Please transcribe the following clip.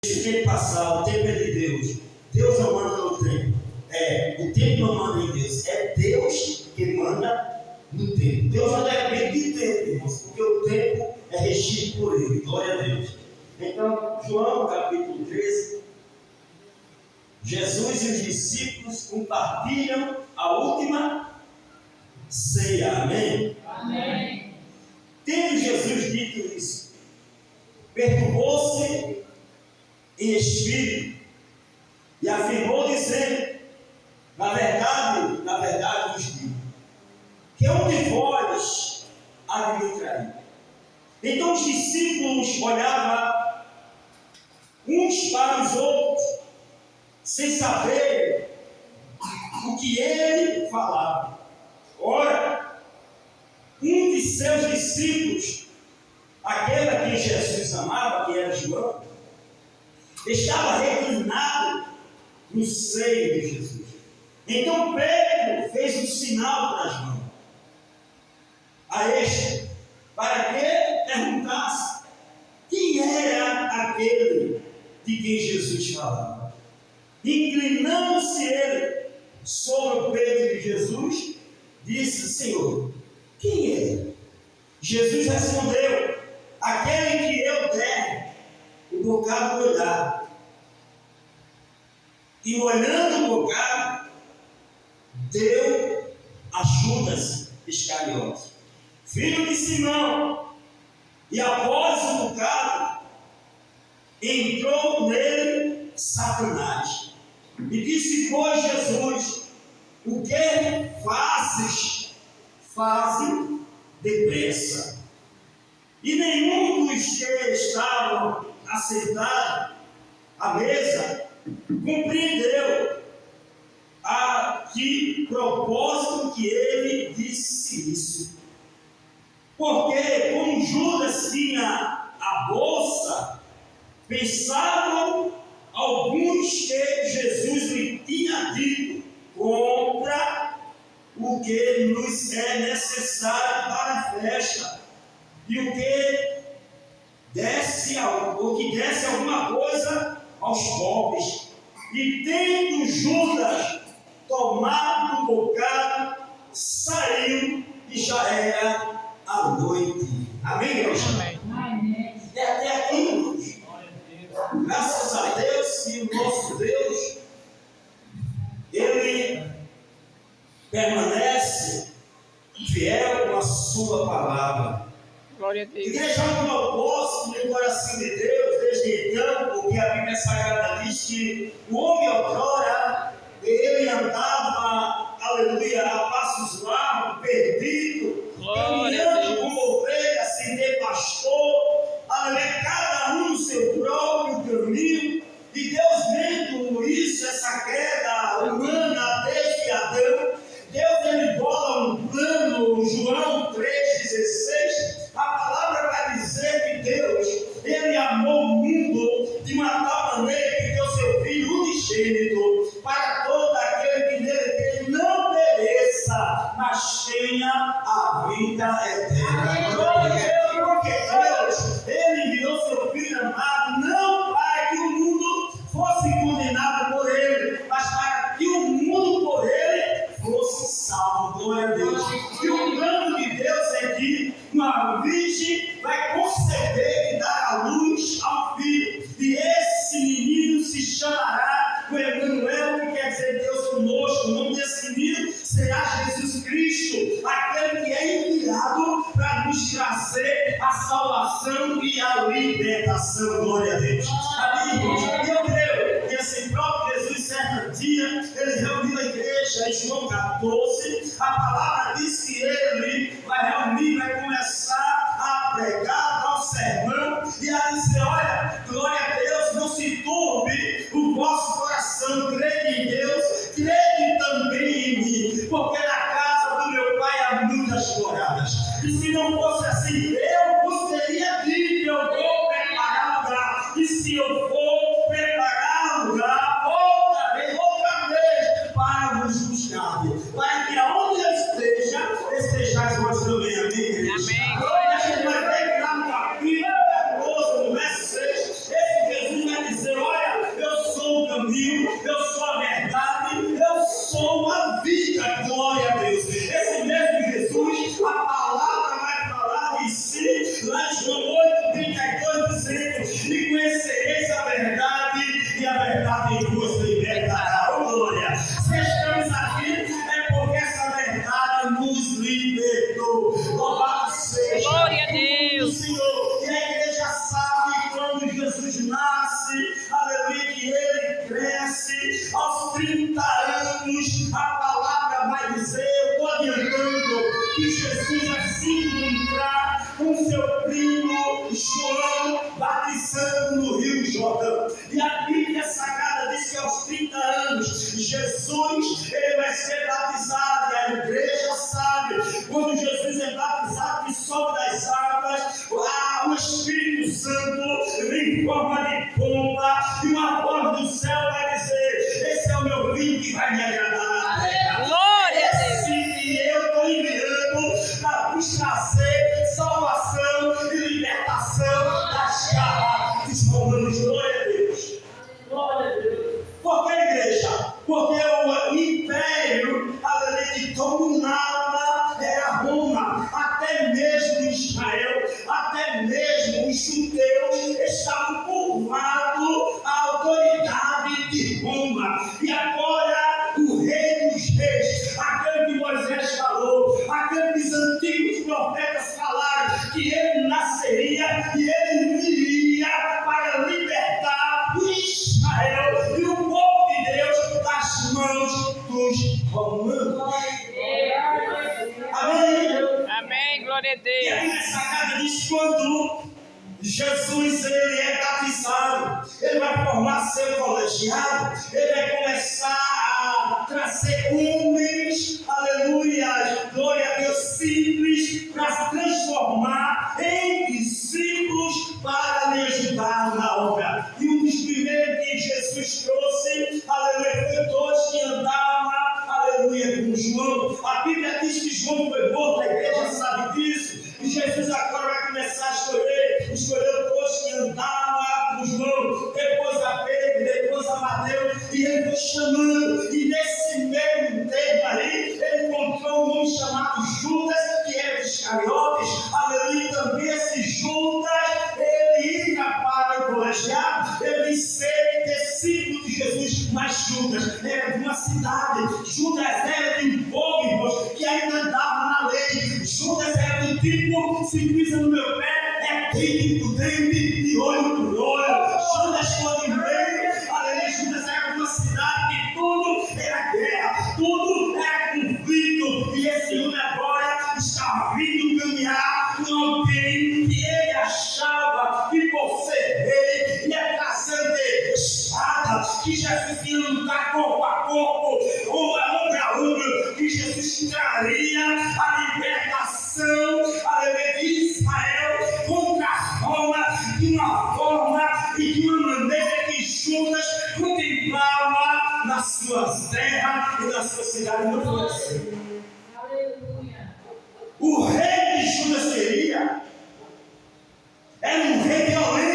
Deixa o tempo passar, o tempo é de Deus. Deus não manda no tempo. O tempo não manda em Deus. É Deus que manda no tempo. Deus não depende de tempo, irmãos, porque o tempo é regido por Ele. Glória a Deus. Então, João capítulo 13. Jesus e os discípulos compartilham a última ceia. Amém? Amém. Tendo Jesus dito isso, perturbou-se em espírito e afirmou dizendo: na verdade vos digo, que um de vós há de me trair. Então os discípulos olhavam uns para os outros, sem saber o que ele falava. Ora, um de seus discípulos, aquele a quem Jesus amava, que era João, estava reclinado no seio de Jesus. Então Pedro fez um sinal para as mãos a este, para que perguntasse quem era aquele de quem Jesus falava. Inclinando-se ele sobre o peito de Jesus, disse: Senhor, quem é? Jesus respondeu: aquele que eu der o bocado molhado. E molhando o bocado, deu a Judas Iscariote, filho de Simão. E após o bocado, entrou nele Satanás. E disse, pois, Jesus: o que fazes? Faze depressa. E nenhum dos que estavam assentados à mesa compreendeu a que propósito que ele disse isso. Porque, como Judas tinha a bolsa, pensavam alguns que Jesus lhe tinha dito: compra o que nos é necessário para a festa, e o que desse alguma coisa aos pobres. E tendo Judas tomado um bocado, saiu, e já era a noite. Amém, igreja? Amém. É até aqui, irmãos. Graças a Deus que o nosso Deus, Ele permanece fiel com a sua palavra. Glória a Deus. Igreja, um propósito no coração de Deus desde então, porque a Bíblia Sagrada diz que o homem outrora, ele andava, aleluia, a passos largos, perdido, caminhando como ovelha, sem ter pastor, aleluia, cada um no seu próprio caminho. E Deus vendo isso, essa queda humana desde Adão, Deus ele bola um plano. João 3,16, a palavra vai dizer que Deus, ele amou o mundo de uma tal maneira que deu seu Filho unigênito, para todo aquele que nele crê não pereça, mas tenha a vida eterna. Porque Deus, ele enviou seu Filho amado, não para que o mundo fosse condenado por ele, mas para que o mundo por ele fosse salvo. Glória a Deus. E o plano de Deus é que uma virgem vai conceber e dar à luz ao filho, e esse menino se chamará o Emanuel, que quer dizer Deus conosco. O nome desse menino será Jesus Cristo, aquele que é enviado para nos trazer a salvação e a libertação. Glória a Deus. Amigos, eu creio que esse próprio Jesus, certo dia, ele reuniu a igreja em João 14. A palavra diz que ele vai reunir, vai começar a pregar, dar um sermão e a dizer: olha, glória a Deus, não se turbe o vosso coração, crede em Deus, crede também em mim, porque na casa do meu pai há muitas moradas, e se não fosse assim, eu vos teria dito: eu vou preparar lugar, e se eu for preparar lugar, voltarei outra vez para vos buscar, para que aonde eu esteja, estejais vós também. Amém? Amém. Agora a gente vai ver que lá no capítulo 14, no verso 6, esse Jesus vai dizer: caminho, eu sou a verdade, eu sou a vida. Glória a Deus. Esse mesmo Jesus, a palavra vai falar em si, lá em João 8:32, dizendo: e conhecereis a verdade, e a verdade vos libertará. Oh, glória! Se estamos aqui, é porque essa verdade nos libertou. Louvado seja Glória a Deus. o Senhor. E a igreja sabe que quando Jesus nasce, aleluia, que ele cresce aos 30 anos, a palavra vai dizer, eu estou adiantando, que Jesus, assim que entrar com seu primo João, batizando no Rio Jordão. E a Bíblia Sagrada diz que aos 30 anos, Jesus ele vai ser batizado. E a igreja sabe, quando Jesus é batizado e sobe das águas, lá o Espírito Santo, em forma de pomba, e uma voz do céu vai dizer: esse é o meu filho que vai me agradar. Glória a Deus. Esse que eu estou enviando para vos trazer salvação e libertação das garras dos romanos. Glória a Deus. Glória a Deus. Por que, igreja? Porque o império, aleluia, que dominava era Roma. Até mesmo Israel, até mesmo os judeus estavam curvados à autoridade de Roma. E agora o rei dos reis, aquele que Moisés falou, aquele que os antigos profetas falaram, que ele nasceria e ele viria para libertar Israel e o povo de Deus das mãos dos romanos. Amém? Amém. Glória a E Deus. aí nessa casa diz: quando Jesus ele é batizado, ele vai formar seu colegiado, ele vai começar a trazer homens, aleluia, glória a Deus, simples, para se transformar em discípulos para lhe ajudar na obra. E um dos primeiros que Jesus trouxe, aleluia, foi todos que andavam, aleluia, com João. A Bíblia diz que João foi morto, a igreja sabe disso. E Jesus agora vai começar a escolheu todos que andavam com João, depois a Pedro, depois a Mateus, e ele foi chamando. E nesse meio tempo aí, ele encontrou um homem chamado Judas, que era de Iscariotes, aleluia. E também esse Judas, ele ia para o colegiado, ele ia ser discípulo de Jesus. Mas Judas era de uma cidade, Judas era de um povo, irmãos, que ainda andava na lei. Judas era do tipo: se pisa no meu pé, é dente por dente e olho por olho. Judas foi em meio, aleluia. Judas era de uma cidade que tudo era guerra, tudo era conflito. E esse homem agora está vindo caminhar com alguém que ele achava que por ser rei ia trazer de espada, que Jesus ia lutar corpo a corpo, ombro a ombro, que Jesus traria a libertação, aleluia, de Israel contra Roma, de uma forma e de uma maneira que Judas contemplava nas suas terras e nas suas cidades. Não foi assim. O rei que Judas seria era um rei violento.